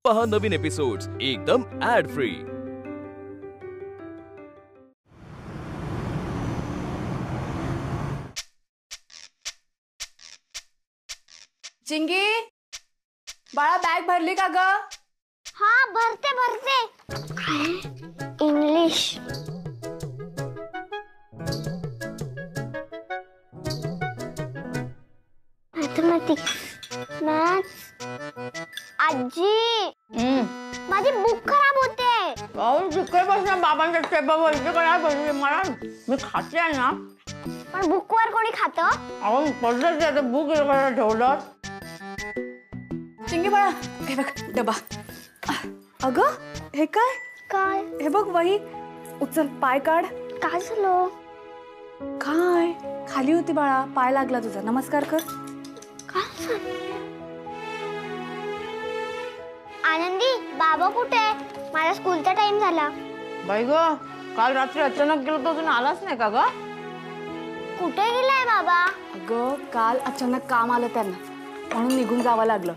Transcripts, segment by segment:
पहा नवीन एपिसोड्स एकदम add free. चिंगी, बाळा बॅग भरली का ग? हा भरते भरते। English, mathematics, maths. आजी, माझी बुक खराब होते। दुसऱ्यापासून बाबांच्या टेबलवर काय बनले मला मी खाते आहे ना। पण बुकवर कोणी खातं? अहो पडलं बुक ठेवलं। चिंगी बाळा, हे बघ डबा। अगं हे काय? काय? हे बघ वही, उचल पाय काढ। काय झालं? काय? खाली होती बाळा, पाय लागला तुझा, नमस्कार कर। काय झालं? आनंदी, बाबा कुठे? माझा स्कूलचा टाइम झाला। बाई ग, काल रात्री अचानक गेलो तो अजून आलाच नाही का ग? कुठे गेलाय बाबा? अगं काल अचानक काम आलं त्यांना, म्हणून निघून जावं लागलं।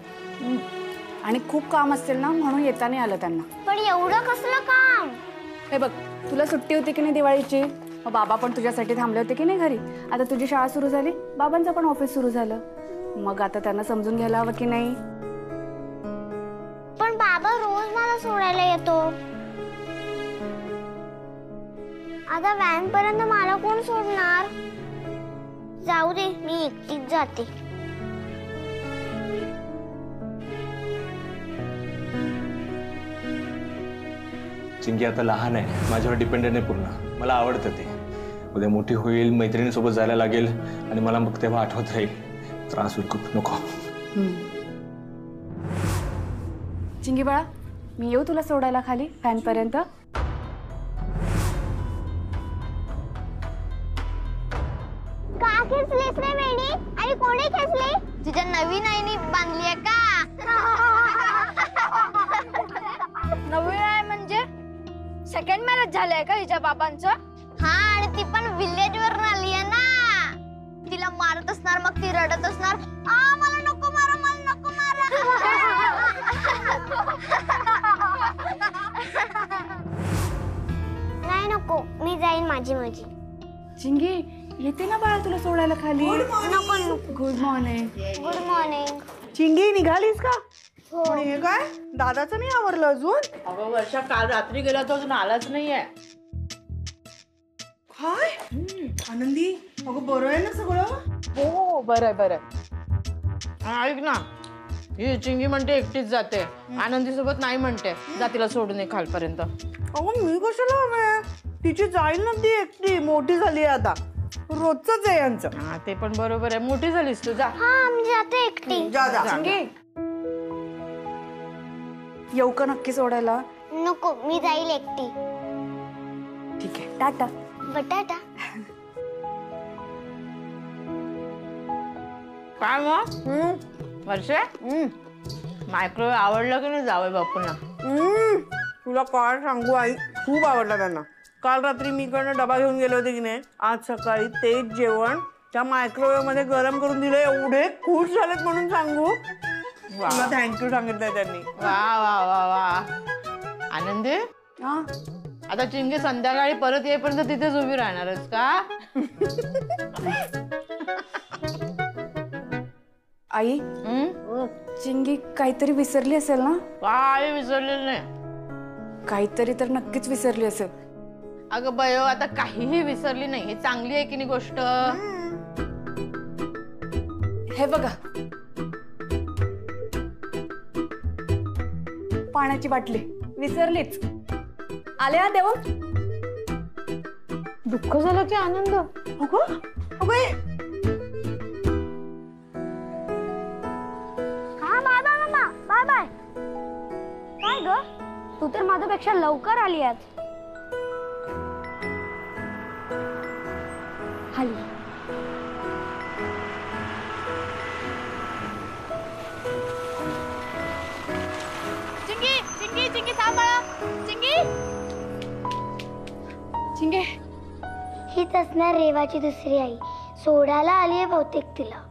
आणि खूप काम असेल ना, म्हणून येता नाही आलं त्यांना। पण एवढं कसलं काम? हे बघ, तुला सुट्टी होती की नाही दिवाळीची? मग बाबा पण तुझ्यासाठी थांबले होते की नाही घरी? आता तुझी शाळा सुरू झाली, बाबांचं पण ऑफिस सुरू झालं, मग आता त्यांना समजून घ्यायला हवं की नाही? पण बाबा रोज मला सोडायला येतो। आता व्हॅन पर्यंत मला कोण सोडणार? जाऊ दे, मी एकटीच जाते। चिंकी आता लहान आहे, माझ्यावर डिपेंडेंट आहे पूर्ण। मला आवडतं ते। उद्या मोठी होईल, मैत्रिणीसोबत जायला लागेल आणि मला मग तेव्हा आठवत राहील। त्रास होईल खूप, नको। चिंगी बाळा, मी येऊ तुला सोडायला खाली फॅन पर्यंत? का खेचलीस रे वेणी? आणि कोणी खेचली? तुझ्या नवीन आईने बांधली आहे का? नवीन आहे म्हणजे सेकंड मॅरेज झालंय का हिच्या बाबांचं? हा, आणि ती पण विलेज वरून आली आहे ना। तिला मारत असणार, मग ती रडत असणार, आ मला नको मारा, मला नको मारा। नाही नको, मी जाईन माझी माझी। चिंगी येते ना बाळा तुला सोडायला खाली? नको नको। Good morning. Good morning. चिंगी निघालीस का? हो। पण हे काय, दादाचं नाही आवरलं अजून? अगं वर्षा, काल रात्री गेला तो अजून आलाच नाहीये। काय? आनंदी, अगं बरं आहे ना सगळं? हो बरं बरं। ऐक ना, ही चिंगी म्हणते एकटीच जाते, आनंदी सोबत नाही म्हणते, जा तिला सोडून ये खालपर्यंत। अगं मी कशाला हवे? तिची जाईल ना ती एकटी, मोठी झाली आता, रोजच आहे यांचं। हा ते पण बरोबर आहे, मोठी झालीस तू, जा। हा, मी जाते एकटी। जा जा। चिंगी येऊ का नक्की सोडायला? नको, मी जाईल एकटी। ठीक आहे, टाटा। बटाटा। काय मग वर्षे, मायक्रोवेव्ह आवडलं की नाही जावई बापूंना? तुला काय सांगू आई, खूप आवडला त्यांना। काल रात्री मी इकडनं डबा घेऊन गेले होते की नाही, आज सकाळी तेच जेवण त्या मायक्रोवेव्ह मध्ये गरम करून दिलं। एवढे खुश झालेत म्हणून सांगू, तुला थँक्यू सांगितलंय त्यांनी। वा वा वा वा। आनंदी, आता चिंगी संध्याकाळी परत येईपर्यंत तिथेच उभी राहणारच का? आई, चिंगी काहीतरी विसरली असेल ना? काय विसरलेलं नाही, काहीतरी तर नक्कीच विसरली असेल। अगं बयो, आता काहीही विसरली नाही, हे चांगली आहे की नाही गोष्ट? हे बघा, पाण्याची बाटली विसरलीच। आल्या देऊ, दुःख झालं की आनंद? अगं अगं, हा बाय बाय मामा, बाय बाय। काय ग, तू तर माझ्यापेक्षा लवकर आली आज। खाली चिंगी चिंगी चिंगी थांब बाळा, चिंगी। चिंगे, हीच असणार रेवाची दुसरी आई, सोडायला आली आहे बहुतेक तिला।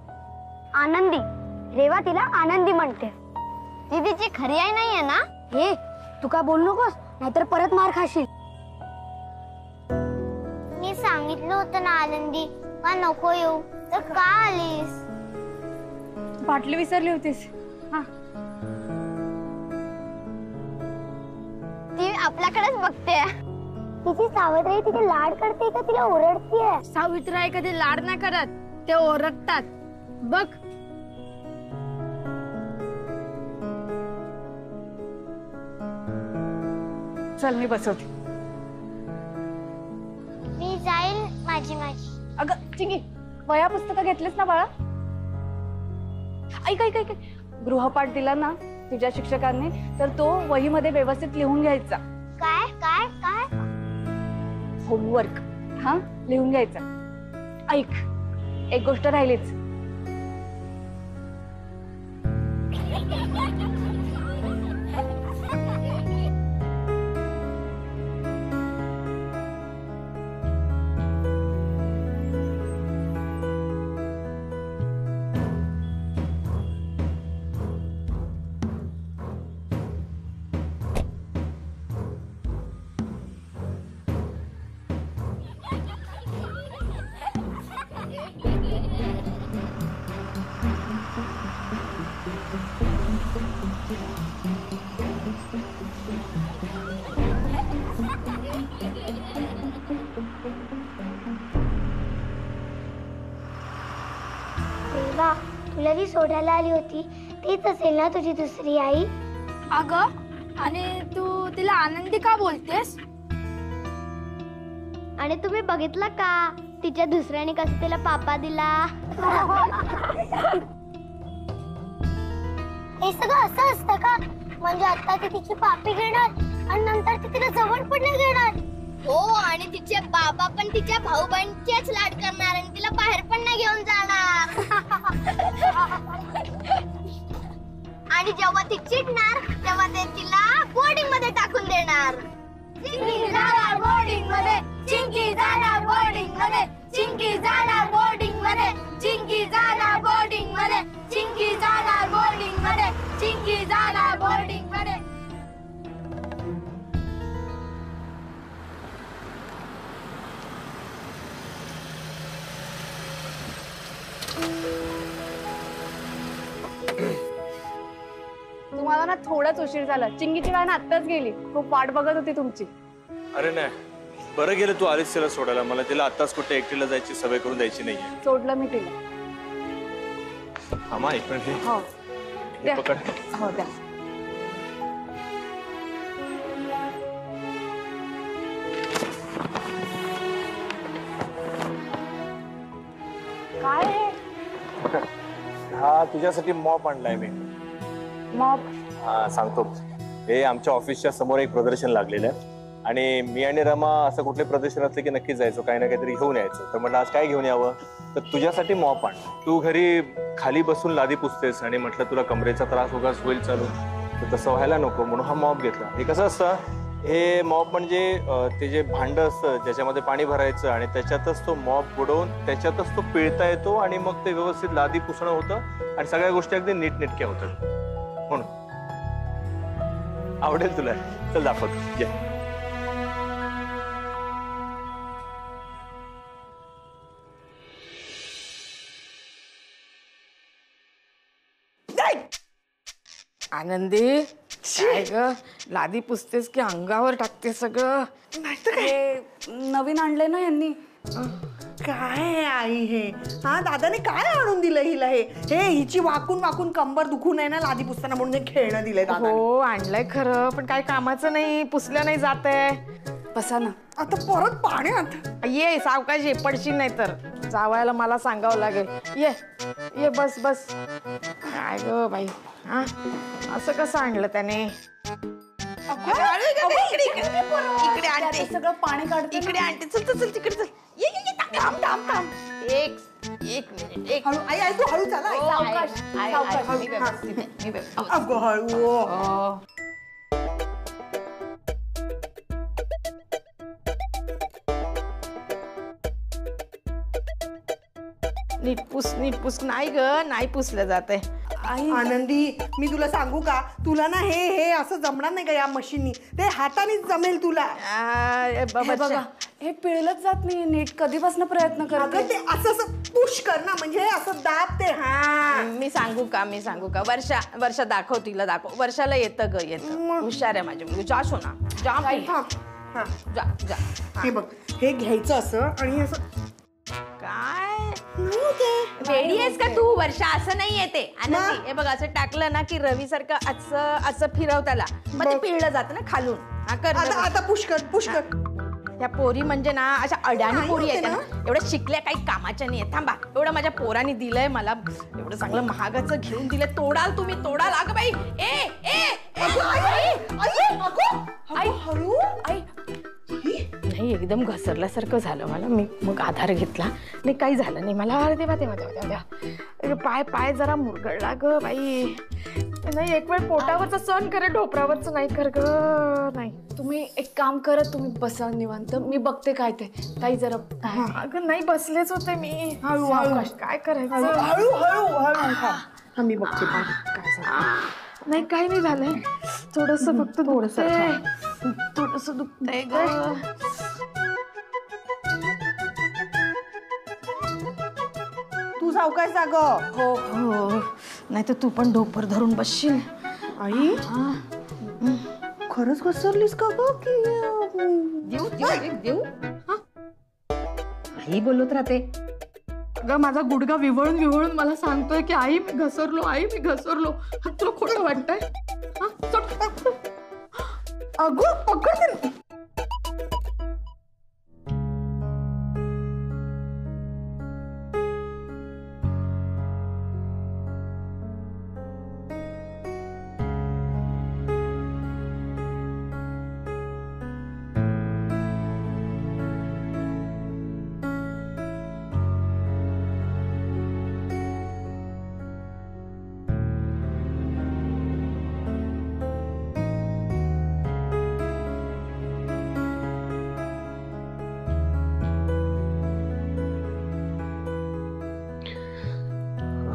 आनंदी, रेवा तिला आनंदी म्हणते। ती तिची खरी आई नाहीये ना? हे तू काय बोलू नकोस, नाहीतर परत मार खाशील. मी सांगितलं होतं ना आनंदी, का नको येऊ, तर का आलीस? बाटली विसरली होतीस. हा, ती आपल्याकडेच बघते. तिची सावत्र तिथे लाड करते का तिला ओरडतीये? सावित्री कधी लाड नाही करत, ते ओरडतात बघ. चल मी बसवते. मी जाईल माझी. अगं चिंगी, वह्या पुस्तकं घेतलीस ना बाळा? ऐक ऐक ऐक, गृहपाठ दिला ना तुझ्या शिक्षकांनी, तर तो वहीमध्ये व्यवस्थित लिहून घ्यायचा. काय काय काय? होमवर्क हा लिहून घ्यायचा. ऐक, एक गोष्ट राहिलीच. देवा, तुला ती सोडायला आली होती, तीच असेल ना तुझी दुसरी आई? अगं, आणि तू तिला आनंदी का बोलतेस? आणि तुम्ही बघितलं का तिच्या दुसऱ्याने कसं तिला पापा दिला? हे सगळं असं असतं का? म्हणजे आता ती तिची पापी घेणार आणि नंतर ती तिला जवळ पण नाही घेणार. हो, आणि तिचे बाबा पण तिच्या भाऊ बहिणीचेच लाड करणार आणि तिला बाहेर पण नाही घेऊन जाणार. आणि जेव्हा ती चिडणार तेव्हा ते तिला बोर्डिंग मध्ये टाकून देणार. चिंकी जाणार बोर्डिंग मध्ये, चिंकी जाणार बोर्डिंग मध्ये, चिंकी जाणार बोर्डिंग मध्ये, चिंकी जाणार बोर्डिंग मध्ये, चिंकी जाणार बोर्डिंग मध्ये, चिंकी जाणार बोर्डिंग मध्ये. तुम्हाला ना थोडाच उशीर झाला. चिंगीची व्हॅन आत्ताच गेली. खूप वाट बघत होती तुमची. अरे नाही, बरं गेलं तू आलीस तिला सोडायला. मला तिला आताच कुठे एकटीला जायची सवय करून द्यायची नाहीये. सोडलं मी तिला. आम्हा एक मिनिट. हो हे द्या. पकड. हो द्या. काय आहे? हा तुझ्यासाठी मॉप आणलाय मी. मॉप? हा सांगतो. हे आमच्या ऑफिसच्या समोर एक प्रदर्शन लागलेलं आहे आणि मी आणि रमा असं कुठले प्रदर्शन असले की नक्कीच जायचो, काही ना काहीतरी घेऊन यायचो. तर म्हटलं आज काय घेऊन यावं, तर तुझ्यासाठी मॉप आण. तू घरी खाली बसून लादी पुसतेस आणि म्हटलं तुला कमरेचा त्रास उगाच होईल चालू, तर तसं व्हायला नको म्हणून हा मॉप घेतला. हे कसं असतं, हे मॉप म्हणजे ते जे भांडं असतं ज्याच्यामध्ये पाणी भरायचं आणि त्याच्यातच तो मॉप बुडवून त्याच्यातच तो पिळता येतो आणि मग ते व्यवस्थित लादी पुसणं होतं आणि सगळ्या गोष्टी अगदी नीटनेटक्या होतात. म्हणून आवडेल तुला. चल दाखवतो. ये. आनंदी, काय ग, लादी पुसतेस की अंगावर टाकते सगळं? हे नवीन आणलंय ना यांनी. काय आई हे? हा, दादाने काय आणून दिलं हिला? हे हे हिची वाकून वाकून कंबर दुखू नये ना लादी पुसताना म्हणून हे खेळणं दिलंय दादा. हो आणलंय खरं, पण काय कामाचं नाही, पुसलं नाही जातंय. बसा ना. आता परत पाण्यात ये सावकाश ये, पडशील नाही तर. जावायला मला सांगावं लागेल. ये ये, बस बस. काय ग बाई, हा असं कसं आणलं त्याने? इकडे आणते. सगळं पाणी काढते. इकडे आणते. चल चल चल तिकडे चल. ये ये ये, थांब थांब थांब. एक मिनिट, एक हळू आई आई, तू हळू चला. सावकाश, सावकाश. मी व्यवस्थित आहे, मी व्यवस्थित. अगं हळू. नीट पुस नाही ग, नाही पुसलं जात आहे. आनंदी मी तुला सांगू का, तुला ना हे असं जमणार नाही का या मशीननी, ते हातानेच जमेल तुला. हे बघा हे पिळलंच जात नाही नीट, कधीपासून प्रयत्न करते. ते असं पुश कर ना, म्हणजे असं दाब ते. हा मी सांगू का वर्षा दाखव, तिला दाखव. वर्षाला येतं ग, येतं. हुशार आहे माझी मुलगी. जा सोना जा. जा जा. हे बघ, हे घ्यायचं असं आणि असं. काय वेडी आहेस का तू वर्षा? असं नाही येते आनंदी. हे बघ असं टाकलं ना की रवी सारखं असं फिरव त्याला, मग ते पिळलं जातं ना खालून. आता पुश कर. त्या पोरी म्हणजे ना अशा अडाणी पोरी आहेत ना, एवढ्या शिकल्या काही कामाच्या नाही आहेत. थांबा, एवढं माझ्या पोरांनी दिलंय मला, एवढं चांगलं महागाचं घेऊन दिलंय. तोडाल तुम्ही, तोडाल. अगं बाई, आई नाही एकदम घसरल्यासारखं झालं मला. मी मग आधार घेतला, नाही काही झालं नाही मला. अरे देवा, पाय जरा मुरगळला ग बाई. नाही एक वेळ पोटावरचं सहन करे, ढोपरावरचं नाही कर ग. नाही तुम्ही एक काम करा, तुम्ही बसा निवांत, मी बघते काय ते. ताई जरा. अगं नाही बसलेच होते मी. हळू काय करायचं? हळू मी बघते काय झालं. नाही काही नाही झालंय, थोडस फक्त थोडस दुखतंय ग. तू सावकाश जा ग. हो नाही तर तू पण ढोपर धरून बसशील. आई खरंच घसरलीस का ग? की देऊ आई बोलत राहते. अगं माझा गुडगा विवळून मला सांगतोय की आई मी घसरलो. तुला खोटं वाटतंय? अगं पकड.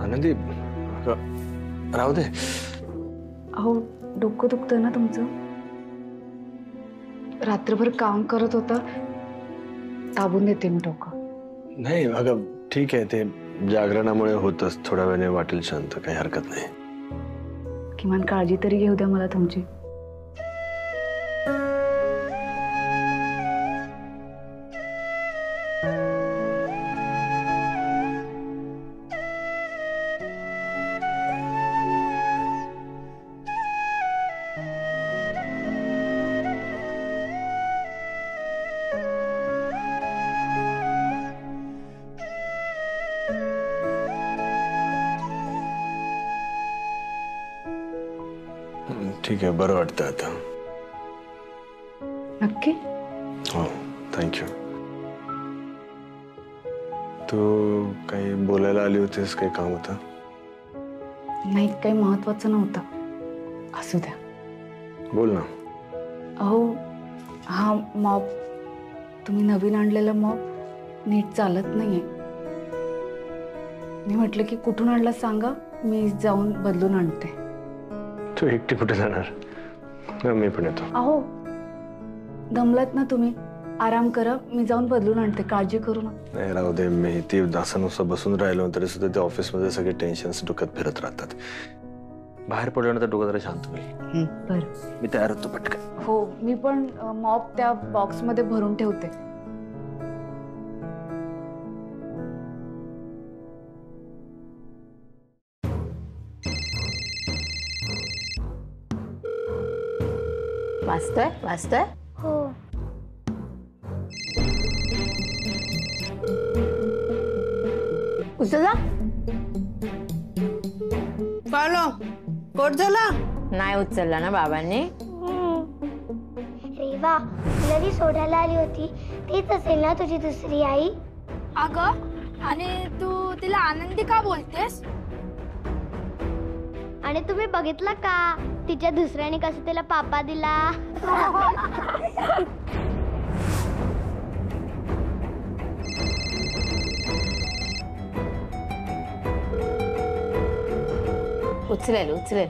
आनंदी राहू दे. अहो डोकं दुखतं ना तुमचं, रात्रभर काम करत होता, दाबून देते मी डोकं. नाही अगं ठीक आहे, ते जागरणामुळे होतच. थोड्या वेळाने वाटेल शांत, काही हरकत नाही. किमान काळजी तरी घेऊ द्या मला तुमची. ठीक आहे, बरं वाटतं आता. नक्की? हो थँक्यू. तू काही बोलायला आली होतीस, काही काम होतं? नाही काही महत्वाचं नव्हतं. असू द्या. बोल ना. अहो हा मॉप, तुम्ही नवीन आणलेला मॉप नीट चालत नाहीये. मी म्हटलं की कुठून आणला सांगा, मी जाऊन बदलून आणते. तू एकटी कुठे जाणार? मी पण येतो. अहो दमलात ना तुम्ही, आराम करा, मी जाऊन बदलून आणते, काळजी करू नका. नाही राहू दे. मी ती नुसतं बसून राहिलो तरी सुद्धा ते ऑफिसमध्ये सगळे टेन्शन्स डोक्यात फिरत राहतात. बाहेर पडल्यानंतर डोकं जरा शांत होईल. बरं मी तयार होतो पटकन. हो, मी पण मॉप त्या बॉक्समध्ये भरून ठेवते. वाचतोय? हो. उचलला कोट झाला नाही, उचलला ना बाबांनी. रेवा तुला ती सोडायला आली होती, तीच असेल ना तुझी दुसरी आई? अगं आणि तू तिला आनंदी का बोलतेस? आणि तुम्ही बघितलं का तिच्या दुसऱ्याने कसं तिला पापा दिला? उचलेल उचलेल.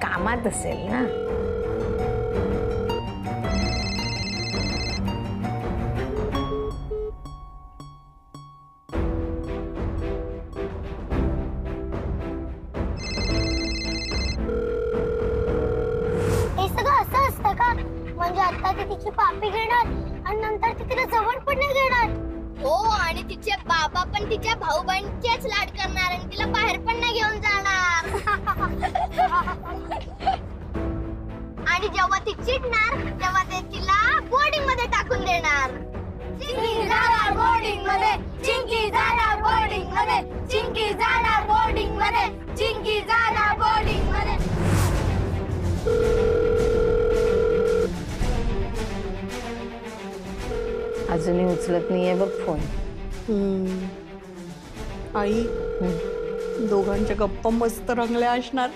कामात असेल ना. हे सगळं असं असतं का? म्हणजे आता ती तिची पापी घेणार आणि नंतर ती तिला जवळ पण नाही घेणार. हो, आणि तिचे बाबा पण तिच्या भाऊ बहिणीचेच लाड करणार आणि तिला बाहेर पण नाही घेऊन जाणार. आणि जेव्हा ती चिडणार तेव्हा ते तिला बोर्डिंग मध्ये टाकून देणार. चिंकी जाणार बोर्डिंग मध्ये, चिंकी जाणार बोर्डिंग मध्ये, चिंकी जाणार बोर्डिंग मध्ये, चिंकी जाणार बोर्डिंग मध्ये. अजूनही उचलत नाहीये बघ फोन. आई दोघांच्या गप्पा मस्त रंगल्या असणार.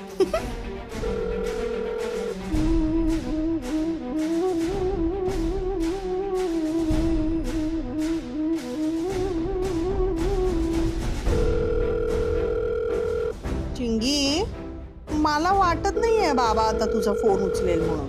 चिंगी, मला वाटत नाहीये बाबा आता तुझा फोन उचलेल म्हणून.